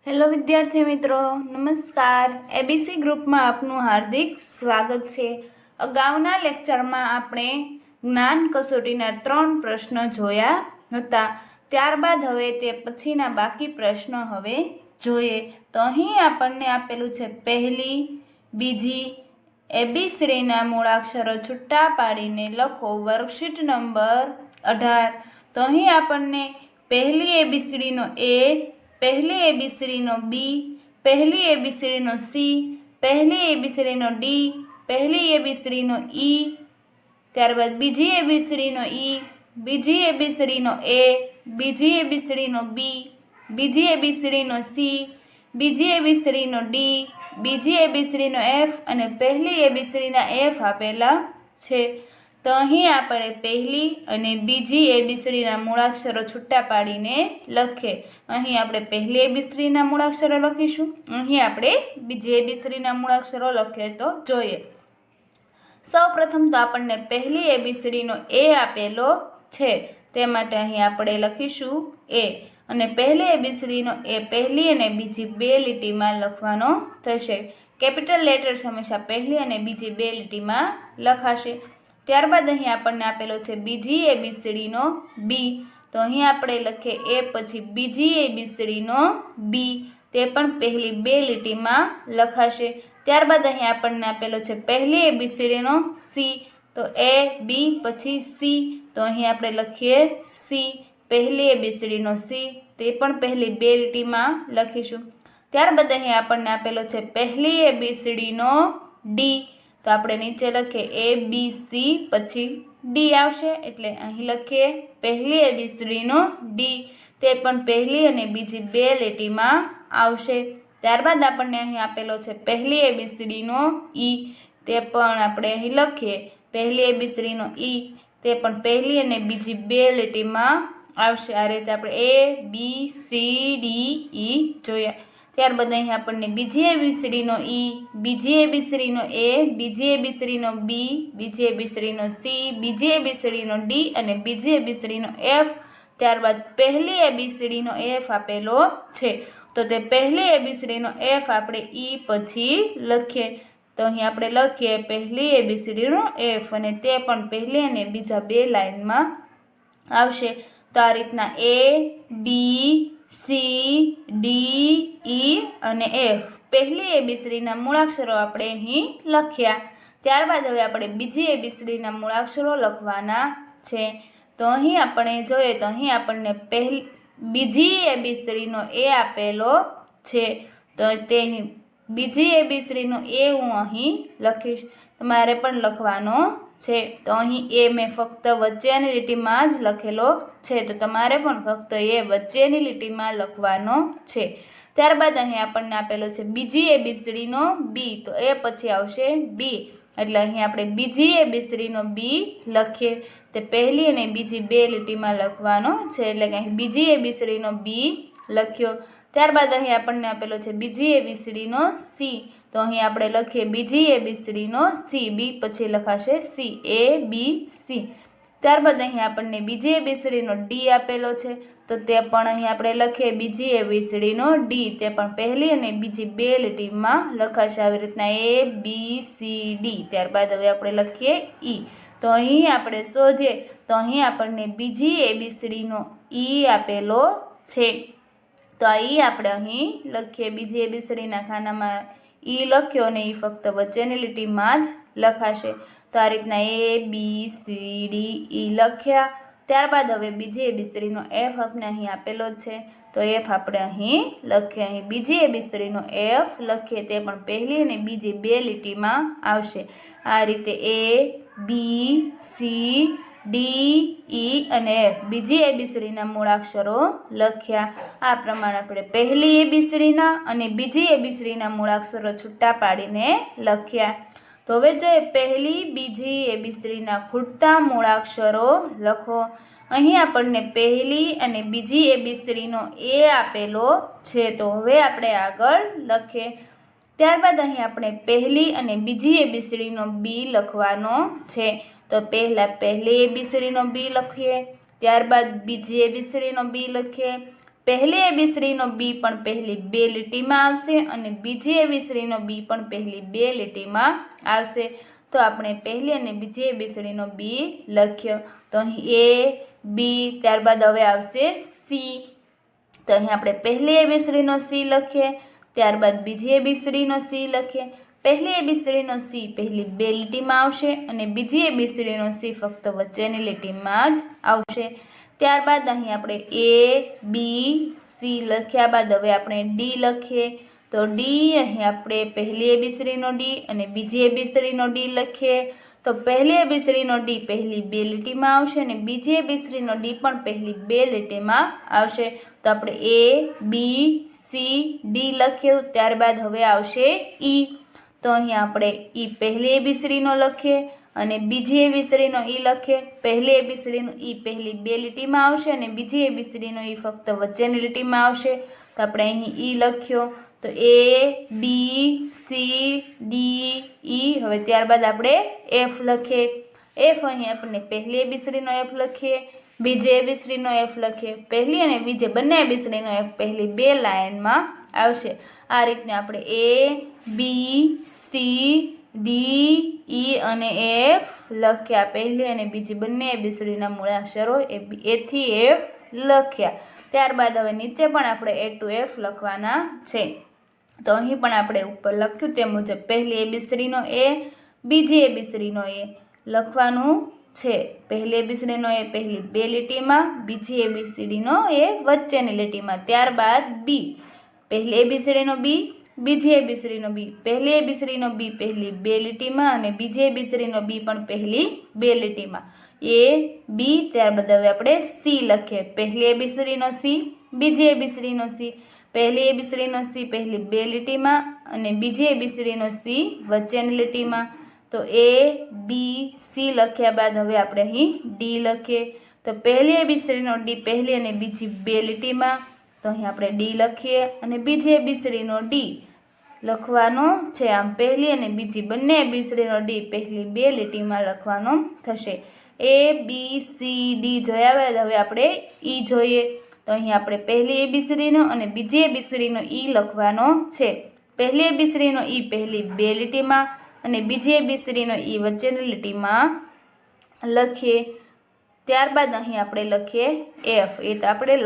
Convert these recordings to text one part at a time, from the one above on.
Hello વિદ્યાર્થી મિત્રો, નમસ્કાર. એબીસી ગ્રુપમાં આપનું હાર્દિક સ્વાગત છે. અગાઉના લેક્ચરમાં આપણે જ્ઞાન કસોટીના 3 પ્રશ્નો જોયા હતા. ત્યારબાદ હવે તે પછીના બાકી પ્રશ્નો હવે જોઈએ. તો અહીં આપણને આપેલું છે પહેલી, બીજી એબીસીના મૂળાક્ષરો છૂટા પાડીને લખો. Worksheet number 18. તો અહીં આપણને પહેલી એબીસીડીનો એ, પહેલી એબીસીડીનો બી, પહેલી એબીસીડીનો સી, પહેલી એબીસીડીનો ડી, પહેલી એબીસીડીનો ઈ, ત્યારબાદ બીજી એબીસીડીનો ઈ, બીજી એબીસીડીનો એ, બીજી એબીસીડીનો બી, બીજી એબીસીડીનો સી, બીજી એબીસીડીનો ડી, બીજી એબીસીડીનો એફ અને પહેલી એબીસીડીના એફ આપેલા છે. તો અહીં આપણે પહેલી અને બીજી એબીસીડીના મૂળાક્ષરો છૂટા પાડીને લખીએ. અહીં આપણે પહેલી એબીસીડીના મૂળાક્ષરો લખીશું, અહીં આપણે બીજી એબીસીડીના મૂળાક્ષરો લખીએ. તો જોઈએ. સૌ પ્રથમ તો આપણને પહેલી એબીસીડીનો એ આપેલો છે, તે માટે અહીં આપણે લખીશું એ. અને પહેલી એબીસીડીનો એ પહેલી અને બીજી 2 લીટીમાં લખવાનો થશે. કેપિટલ લેટર્સ હંમેશા પહેલી અને બીજી 2 લીટીમાં લખાશે. ત્યારબાદ અહીં આપણને આપેલો છે બીજી એબીસીડીનો બી. તો અહીં આપણે લખીએ એ પછી બીજી એબીસીડીનો બી, તે પણ પહેલી 2 લીટીમાં લખાશે. ત્યારબાદ અહીં આપણને આપેલો છે પહેલી એબીસીડીનો સી. તો એ બી પછી સી, તો અહીં આપણે લખીએ સી, પહેલી એબીસીડીનો સી, તે પણ પહેલી 2 લીટીમાં લખીશું. ત્યારબાદ અહીં આપણને આપેલો છે પહેલી એબીસીડીનો ડી. તો આપણે નીચે લખીએ એ બી સી પછી ડી આવશે, એટલે અહીં લખીએ પહેલી એબીસીડીનો ડી, તે પણ પહેલી અને બીજી 2 લીટીમાં આવશે. ત્યારબાદ આપણને અહીં આપેલો છે પહેલી એબીસીડીનો ઈ. તે પણ આપણે અહીં લખીએ પહેલી એબીસીડીનો ઈ, તે પણ પહેલી અને બીજી 2 લીટીમાં આવશે. આ રીતે આપણે એ બી સી ડી ઈ જોયા. ત્યારબાદ અહીં આપણને બીજી એબીસીડીનો ઈ, બીજી એબીસીડીનો એ, બીજી એબીસીડીનો બી, બીજી એબીસીડીનો સી, બીજી એબીસીડીનો ડી અને બીજી એબીસીડીનો એફ, ત્યારબાદ પહેલી એબીસીડીનો એફ આપેલો છે. તો તે પહેલી એબીસીડીનો એફ આપણે ઈ પછી લખીએ. તો અહીં આપણે લખીએ પહેલી એબીસીડીનો એફ અને તે પણ પહેલી અને બીજા 2 લાઇનમાં આવશે. તો આ રીતના એ બી સી ડી ઈ અને એફ પહેલી એબીસીડીના મૂળાક્ષરો આપણે અહીં લખ્યા. ત્યારબાદ હવે આપણે બીજી એબીસીડીના મૂળાક્ષરો લખવાના છે. તો અહીં આપણે જોઈએ તો અહીં આપણને બીજી એબીસીડીનો એ આપેલો છે. તો તે બીજી એબીસીડીનો એ હું અહીં લખીશ, તમારે પણ લખવાનો છે. તો અહીં એ મેં ફક્ત વચ્ચેની લીટીમાં જ લખેલો છે, તો તમારે પણ ફક્ત એ વચ્ચેની લીટીમાં લખવાનો છે. ત્યારબાદ અહીં આપણને આપેલો છે બીજી એબીસીડીનો બી. તો એ પછી આવશે બી, એટલે અહીં આપણે બીજી એબીસીડીનો બી લખીએ. તે પહેલી અને બીજી 2 લીટીમાં લખવાનો છે, એટલે કે અહીં બીજી એબીસીડીનો બી લખ્યો. ત્યારબાદ અહીં આપણને આપેલો છે બીજી એબીસીડીનો સી. તો અહીં આપણે લખીએ બીજી એબીસીડીનો સી, બી પછી લખાશે સી, એ બી સી. ત્યારબાદ અહીં આપણને બીજી એબીસીડીનો ડી આપેલો છે, તો તે પણ અહીં આપણે લખીએ બીજી એબીસીડીનો ડી, તે પણ પહેલી અને બીજી 2 લીટીમાં લખાશે. આવી રીતના એ બી સી ડી. ત્યારબાદ હવે આપણે લખીએ ઈ. તો અહીં આપણે શોધીએ તો અહીં આપણને બીજી એબીસીડીનો ઈ આપેલો છે. તો આ ઈ આપણે અહીં લખીએ, બીજી એબીસીડીના ખાનામાં ઈ લખ્યો અને ઈ ફક્ત વચ્ચેની લીટીમાં જ લખાશે. તો આ રીતના એ બી સી ડી ઈ લખ્યા. ત્યારબાદ હવે બીજી એબીસીડીનો એફ આપણે અહીં આપેલો છે, તો એફ આપણે અહીં લખીએ. અહીં બીજી એબીસીડીનો એફ લખીએ, તે પણ પહેલી અને બીજી 2 લીટીમાં આવશે. આ રીતે એ બી સી ડી ઈ અને એફ બીજી એબીસીડીના મૂળાક્ષરો લખ્યા. આ પ્રમાણે આપણે પહેલી એબીસીડીના અને બીજી એબીસીડીના મૂળાક્ષરો છૂટા પાડીને લખ્યા. તો હવે જોઈએ પહેલી બીજી એબીસીડીના ખૂટતા મૂળાક્ષરો લખો. અહીં આપણને પહેલી અને બીજી એબીસીડીનો એ આપેલો છે, તો હવે આપણે આગળ લખીએ. ત્યારબાદ અહીં આપણે પહેલી અને બીજી એબીસીડીનો બી લખવાનો છે. તો પહેલી એબીસીડીનો બી લખીએ, ત્યારબાદ બીજી એબીસીડીનો બી લખીએ, પહેલી એબીસીડીનો બી પણ પહેલી બે લીટીમાં આવશે અને બીજી એબીસીડીનો બી પણ પહેલી બે લીટીમાં આવશે. તો આપણે પહેલી અને બીજી એબીસીડીનો બી લખ્યો. તો અહીં એ બી, ત્યારબાદ હવે આવશે સી. તો અહીં આપણે પહેલી એબીસીડીનો સી લખીએ, ત્યારબાદ બીજી એબીસીડીનો સી લખીએ. પહેલી એબીસીડીનો સી પહેલી બે લીટીમાં આવશે અને બીજી એબીસીડીનો સી ફક્ત વચ્ચેની લીટીમાં જ આવશે. ત્યારબાદ અહીં આપણે એ બી સી લખ્યા બાદ હવે આપણે ડી લખીએ. તો ડી, અહીં આપણે પહેલી એબીસીડીનો ડી અને બીજી એબીસીડીનો ડી લખીએ. તો પહેલી એબીસીડીનો ડી પહેલી બે લીટીમાં આવશે અને બીજી એબીસીડીનો ડી પણ પહેલી બે લીટીમાં આવશે. તો આપણે એ બી સી ડી લખ્યું. ત્યારબાદ હવે આવશે ઈ. તો અહીં આપણે ઈ પહેલી એબીસીડીનો લખીએ અને બીજી એબીસીડીનો ઈ લખીએ. પહેલી એબીસીડીનો ઈ પહેલી બે લીટીમાં આવશે અને બીજી એબીસીડીનો ઈ ફક્ત વચ્ચેની લીટીમાં આવશે. તો આપણે અહીં ઈ લખ્યો. તો એ બી સી ડી ઈ. હવે ત્યારબાદ આપણે એફ લખીએ. એફ, અહીં આપણે પહેલી એબીસીડીનો એફ લખીએ, બીજી એબીસીડીનો એફ લખીએ. પહેલી અને બીજી બંને એબીસીડીનો એફ પહેલી બે લાઇનમાં આવશે. આ રીતને આપણે એ બી સી ડી ઈ અને એફ લખ્યા. પહેલી અને બીજી બંને એબીસીડીના મૂળાક્ષરો એથી એફ લખ્યા. ત્યારબાદ હવે નીચે પણ આપણે એ ટુ એફ લખવાના છે. તો અહીં પણ આપણે ઉપર લખ્યું તે મુજબ પહેલી એબીસીડીનો એ, બીજી એબીસીડીનો એ લખવાનું છે. પહેલી એબીસીડીનો એ પહેલી બે લીટીમાં, બીજી એબીસીડીનો એ વચ્ચેની લીટીમાં. ત્યારબાદ બી, પહેલી એબીસીડીનો બી, બીજી એબીસીડીનો બી. પહેલી એબીસીડીનો બી પહેલી બે લીટીમાં અને બીજી એબીસીડીનો બી પણ પહેલી બે લીટીમાં. એ બી, ત્યારબાદ હવે આપણે સી લખીએ. પહેલી એબીસીડીનો સી, બીજી એબીસીડીનો સી. પહેલી એબીસીડીનો સી પહેલી બે લીટીમાં અને બીજી એબીસીડીનો સી વચ્ચેની લીટીમાં. તો એ બી સી લખ્યા બાદ હવે આપણે અહીં ડી લખીએ. તો પહેલી એબીસીડીનો ડી પહેલી અને બીજી બે લીટીમાં. તો અહીં આપણે ડી લખીએ અને બીજી એબીસીડીનો ડી લખવાનો છે. આમ પહેલી અને બીજી બંને એબીસીડીનો ડી પહેલી બે લીટીમાં લખવાનો થશે. એ બી સી ડી જોયા બાદ હવે આપણે ઈ જોઈએ. તો અહીં આપણે પહેલી એબીસીડીનો અને બીજી એબીસીડીનો ઈ લખવાનો છે. પહેલી એબીસીડીનો ઈ પહેલી બે લીટીમાં અને બીજી એબીસીડીનો ઈ વચ્ચેની લીટીમાં લખીએ. ત્યારબાદ અહીં આપણે લખીએ એફ. એ તો આપણે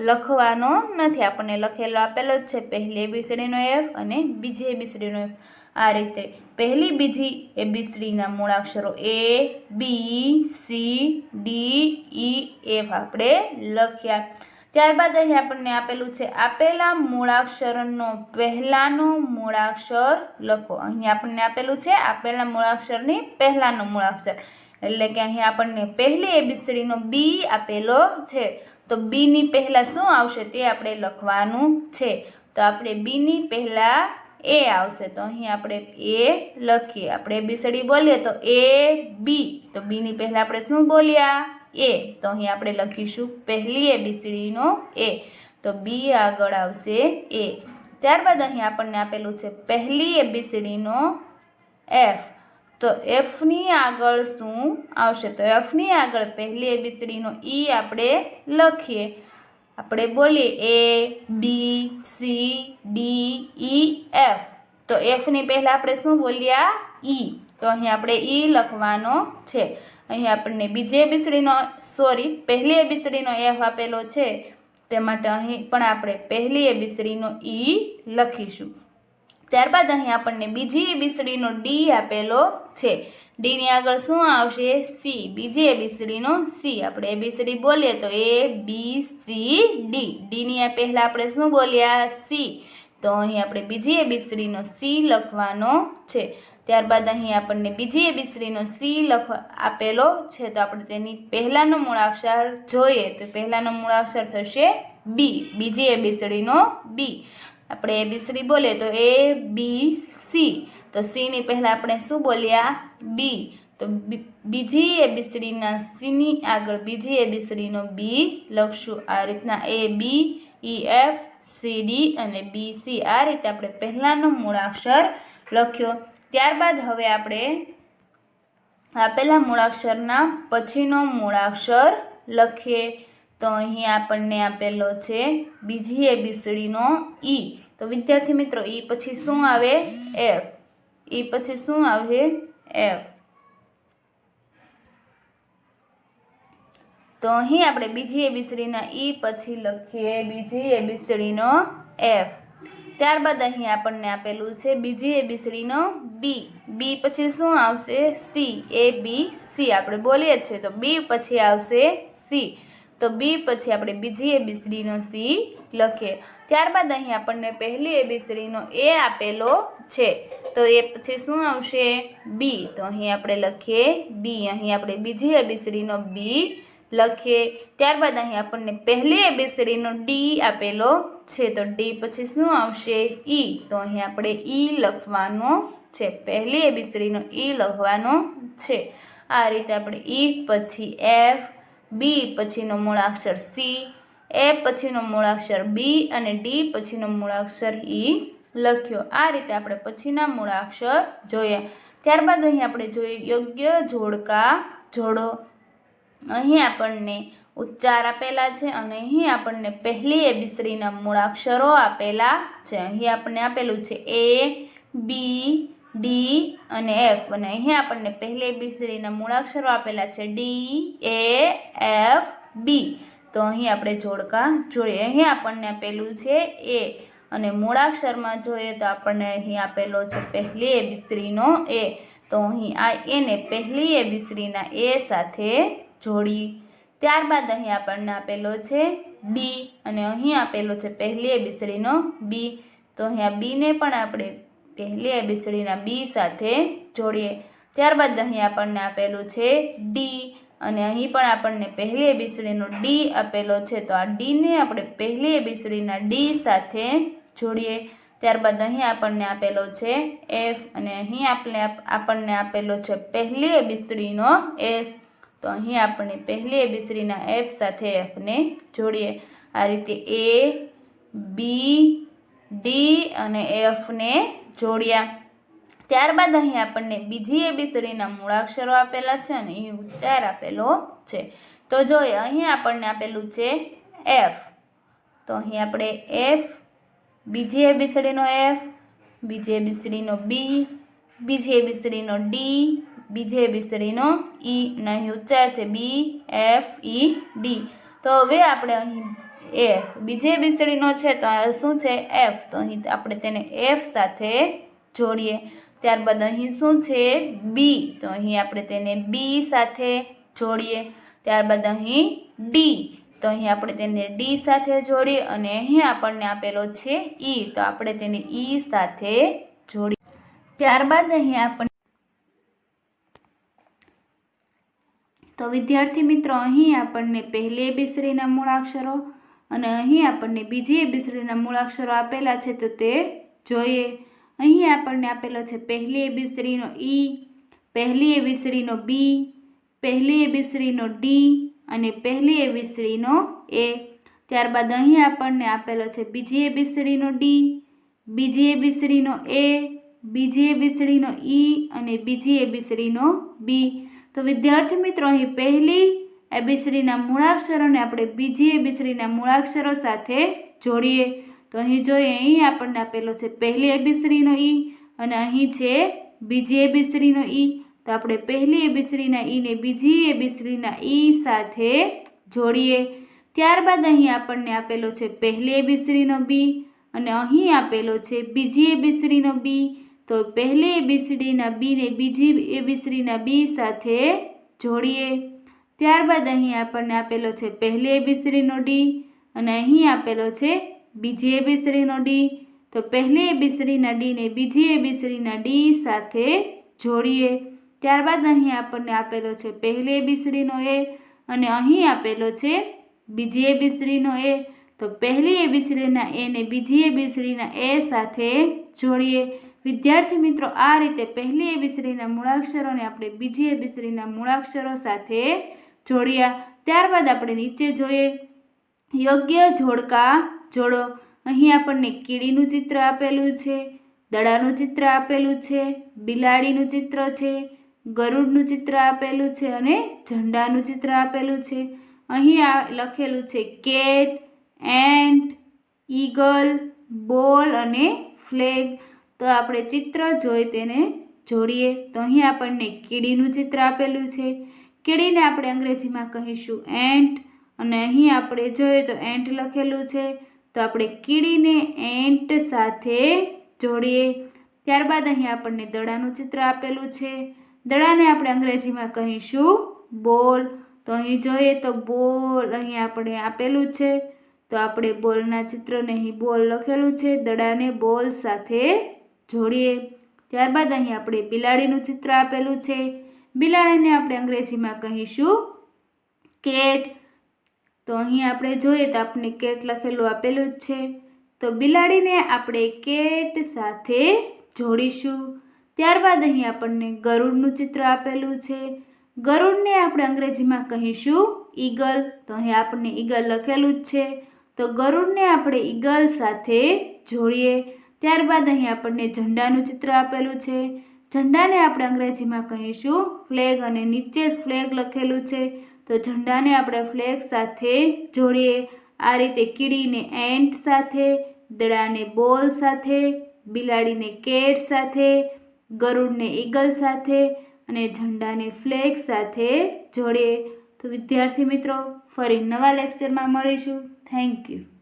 લખવાનો નથી, આપણને લખેલો આપેલો જ છે. પહેલી એબીસીડીનો એફ અને બીજી એબીસીડીનો એફ. આ રીતે પહેલી બીજી એબીસીડીના મૂળાક્ષરો A B C D E F આપણે લખ્યા. ત્યારબાદ અહીં આપણને આપેલું છે આપેલા મૂળાક્ષરનો પહેલાનો મૂળાક્ષર લખો. અહીં આપણને આપેલું છે આપેલા મૂળાક્ષરની પહેલાનો મૂળાક્ષર, એટલે કે અહીં આપણને પહેલી એબીસીડીનો બી આપેલો છે. તો બીની પહેલાં શું આવશે તે આપણે લખવાનું છે. તો આપણે બીની પહેલાં એ આવશે. તો અહીં આપણે એ લખીએ. આપણે એબીસીડી બોલીએ તો એ બી. તો બીની પહેલાં આપણે શું બોલ્યા? એ. તો અહીં આપણે લખીશું પહેલી એબીસીડીનો એ. તો બી આગળ આવશે એ. ત્યારબાદ અહીં આપણને આપેલું છે પહેલી એબીસીડીનો એફ. તો એફની આગળ શું આવશે? તો એફની આગળ પહેલી એબીસીડીનો ઈ આપણે લખીએ. આપણે બોલીએ A B C D E F. તો એફની પહેલાં આપણે શું બોલ્યા? ઈ. તો અહીં આપણે ઈ લખવાનો છે. અહીં આપણને બીજી એબીસીડીનો પહેલી એબીસીડીનો એફ આપેલો છે, તે માટે અહીં પણ આપણે પહેલી એબીસીડીનો ઈ લખીશું. ત્યારબાદ અહીં આપણને બીજી એબીસીડીનો ડી આપેલો છે. ડીની આગળ શું આવશે? સી. બીજી એબીસીડીનો સી. આપણે એબીસીડી બોલીએ તો એ બી સી ડી. ડીની પહેલાં આપણે શું બોલ્યા? સી. તો અહીં આપણે બીજી એબીસીડીનો સી લખવાનો છે. ત્યારબાદ અહીં આપણને બીજી એબીસીડીનો સી આપેલો છે, તો આપણે તેની પહેલાંનો મૂળાક્ષર જોઈએ. તો પહેલાંનો મૂળાક્ષર થશે બી. બીજી એબીસીડીનો બી. આપણે એબીસીડી બોલીએ તો એ બી સી. તો સીની પહેલાં આપણે શું બોલ્યા? બી. તો બીજી એબીસીડીના સીની આગળ બીજી એબીસીડીનો બી લખશું. આ રીતના એ બી ઈ એફ સી ડી અને બી સી. આ રીતે આપણે પહેલાંનો મૂળાક્ષર લખ્યો. ત્યારબાદ હવે આપણે આપેલા મૂળાક્ષરના પછીનો મૂળાક્ષર લખીએ. તો અહીં આપણને આપેલો છે બીજી એબીસીડીનો ઈ. તો વિદ્યાર્થી મિત્રો ઈ પછી શું આવે? એફ. ઈ પછી શું આવે? એફ. તો અહીં આપણે બીજી એબીસીડીના ઈ પછી લખીએ બીજી એબીસીડીનો એફ. ત્યારબાદ અહીં આપણને આપેલું છે બીજી એબીસીડીનો બી. બી પછી શું આવશે? સી. એ બી સી આપણે બોલીએ જ છીએ, તો બી પછી આવશે સી. તો બી પછી આપણે બીજી એબીસીડીનો સી લખીએ. ત્યારબાદ અહીં આપણને પહેલી એબીસીડીનો એ આપેલો છે, તો એ પછી શું આવશે? બી. તો અહીં આપણે લખીએ બી. અહીં આપણે બીજી એબીસીડીનો બી લખીએ. ત્યારબાદ અહીં આપણને પહેલી એબીસીડીનો ડી આપેલો છે, તો ડી પછી શું આવશે? ઈ. તો અહીં આપણે ઈ લખવાનો છે, પહેલી એબીસીડીનો ઈ લખવાનો છે. આ રીતે આપણે ઈ પછી એફ, બી પછીનો મૂળાક્ષર સી, એ પછીનો મૂળાક્ષર બી અને ડી પછીનો મૂળાક્ષર ઈ લખ્યો. આ રીતે આપણે પછીના મૂળાક્ષર જોયા. ત્યારબાદ અહીં આપણે જોઈએ યોગ્ય જોડકા જોડો. અહીં આપણને ઉચ્ચાર આપેલા છે અને અહીં આપણને પહેલી એબીસીડીના મૂળાક્ષરો આપેલા છે. અહીં આપણને આપેલું છે એ, બી, ડી અને એફ, અને અહીં આપણને પહેલી એબીસીડીના મૂળાક્ષરો આપેલા છે ડી, એ, એફ, બી. તો અહીં આપણે જોડકા જોઈએ. અહીં આપણને આપેલું છે એ અને મૂળાક્ષરમાં જોઈએ તો આપણને અહીં આપેલો છે પહેલી એબીસીડીનો એ. તો અહીં આ એને પહેલી એબીસીડીના એ સાથે જોડી. ત્યારબાદ અહીં આપણને આપેલો છે બી અને અહીં આપેલો છે પહેલી એબીસીડીનો બી. તો અહીં આ બીને પણ આપણે પહેલી એબીસીડીના બી સાથે જોડીએ. ત્યારબાદ અહીં આપણને આપેલું છે ડી અને અહીં પણ આપણને પહેલી એબીસીડીનો ડી આપેલો છે, તો આ ડીને આપણે પહેલી એબીસીડીના ડી સાથે જોડીએ. ત્યારબાદ અહીં આપણને આપેલો છે એફ અને અહીં આપણને આપેલો છે પહેલી એબીસીડીનો એફ. તો અહીં આપણે પહેલી એબીસીડીના એફ સાથે એફને જોડીએ. આ રીતે એ, બી, ડી અને એફને જોડ્યા. ત્યારબાદ અહીં આપણને બીજી એબીસીડીના મૂળાક્ષરો આપેલા છે અને અહીં ઉચ્ચાર આપેલો છે. તો જોઈએ અહીં આપણને આપેલું છે એફ. તો અહીં આપણે એફ, બીજી એબીસીડીનો એફ, બીજી એબીસીડીનો બી, બીજી એબીસીડીનો ડી, બીજી એબીસીડીનો ઈ અને અહીં ઉચ્ચાર છે બી, એફ, ઈ, ડી. તો હવે આપણે અહીં એફ બીજી એબીસીડીનો છે તો આ શું છે? એફ. તો અહીં આપણે તેને એફ સાથે જોડીએ. ત્યારબાદ અહીં શું છે? બી. તો અહીં આપણે તેને બી સાથે જોડીએ. ત્યારબાદ અહીં ડી. તો અહીં આપણે તેને ડી સાથે જોડીએ અને અહીં આપણને આપેલો છે ઈ. તો આપણે તેને ઈ સાથે જોડીએ. ત્યારબાદ અહીં આપણને તો વિદ્યાર્થી મિત્રો અહીં આપણને પહેલી એબીસીડીના મૂળાક્ષરો અને અહીં આપણને બીજી એબીસીડીના મૂળાક્ષરો આપેલા છે, તો તે જોઈએ. અહીં આપણને આપેલો છે પહેલી એબીસીડીનો ઈ, પહેલી એબીસીડીનો બી, પહેલી એબીસીડીનો ડી અને પહેલી એબીસીડીનો એ. ત્યારબાદ અહીં આપણને આપેલો છે બીજી એબીસીડીનો ડી, બીજી એબીસીડીનો એ, બીજી એબીસીડીનો ઈ અને બીજી એબીસીડીનો બી. તો વિદ્યાર્થી મિત્રો અહીં પહેલી એબીસીડીના મૂળાક્ષરોને આપણે બીજી એબીસીડીના મૂળાક્ષરો સાથે જોડીએ. તો અહીં જોઈએ અહીં આપણને આપેલો છે પહેલી એબીસીડીનો ઈ અને અહીં છે બીજી એબીસીડીનો ઈ. તો આપણે પહેલી એબીસીડીના ઈને બીજી એબીસીડીના ઈ સાથે જોડીએ. ત્યારબાદ અહીં આપણને આપેલો છે પહેલી એબીસીડીનો બી અને અહીં આપેલો છે બીજી એબીસીડીનો બી. તો પહેલી એબીસીડીના બીને બીજી એબીસીડીના બી સાથે જોડીએ. ત્યારબાદ અહીં આપણને આપેલો છે પહેલી એબીસીડીનો ડી અને અહીં આપેલો છે બીજી એબીસીડીનો ડી. તો પહેલી એબીસીડીના ડીને બીજી એબીસીડીના ડી સાથે જોડીએ. ત્યારબાદ અહીં આપણને આપેલો છે પહેલી એબીસીડીનો એ અને અહીં આપેલો છે બીજી એબીસીડીનો એ. તો પહેલી એબીસીડીના એને બીજી એબીસીડીના એ સાથે જોડીએ. વિદ્યાર્થી મિત્રો આ રીતે પહેલી એબીસીડીના મૂળાક્ષરોને આપણે બીજી એબીસીડીના મૂળાક્ષરો સાથે જોડ્યા. ત્યારબાદ આપણે નીચે જોઈએ યોગ્ય જોડકા જોડો. અહીં આપણને કીડીનું ચિત્ર આપેલું છે, દડાનું ચિત્ર આપેલું છે, બિલાડીનું ચિત્ર છે, ગરુડનું ચિત્ર આપેલું છે અને ઝંડાનું ચિત્ર આપેલું છે. અહીં આ લખેલું છે કેટ, એન્ટ, ઈગલ, બોલ અને ફ્લેગ. તો આપણે ચિત્ર જોઈ તેને જોડીએ. તો અહીં આપણને કીડીનું ચિત્ર આપેલું છે. કીડીને આપણે અંગ્રેજીમાં કહીશું એન્ટ, અને અહીં આપણે જોઈએ તો એન્ટ લખેલું છે. તો આપણે કીડીને એન્ટ સાથે જોડીએ. ત્યારબાદ અહીં આપણને દડાનું ચિત્ર આપેલું છે. દડાને આપણે અંગ્રેજીમાં કહીશું બોલ. તો અહીં જોઈએ તો બોલ અહીં આપણે આપેલું છે. તો આપણે બોલના ચિત્રને અહીં બોલ લખેલું છે. દડાને બોલ સાથે જોડીએ. ત્યારબાદ અહીં આપણે બિલાડીનું ચિત્ર આપેલું છે. બિલાડીને આપણે અંગ્રેજીમાં કહીશું કેટ. તો અહીં આપણે જોઈએ તો આપણે કેટ લખેલું આપેલું જ છે. તો બિલાડીને આપણે કેટ સાથે જોડીશું. ત્યારબાદ અહીં આપણને ગરુડનું ચિત્ર આપેલું છે. ગરુડને આપણે અંગ્રેજીમાં કહીશું ઈગલ. તો અહીં આપણને ઈગલ લખેલું જ છે. તો ગરુડને આપણે ઈગલ સાથે જોડીએ. ત્યારબાદ અહીં આપણને ઝંડાનું ચિત્ર આપેલું છે. ઝંડાને આપણે અંગ્રેજીમાં કહીશું ફ્લેગ, અને નીચે ફ્લેગ લખેલું છે. તો ઝંડાને આપણે ફ્લેગ સાથે જોડીએ. આ રીતે કીડીને એન્ટ સાથે, દડાને બોલ સાથે, બિલાડીને કેટ સાથે, ગરુડને ઈગલ સાથે અને ઝંડાને ફ્લેગ સાથે જોડીએ. તો વિદ્યાર્થી મિત્રો, ફરી નવા લેક્ચરમાં મળીશું. Thank you.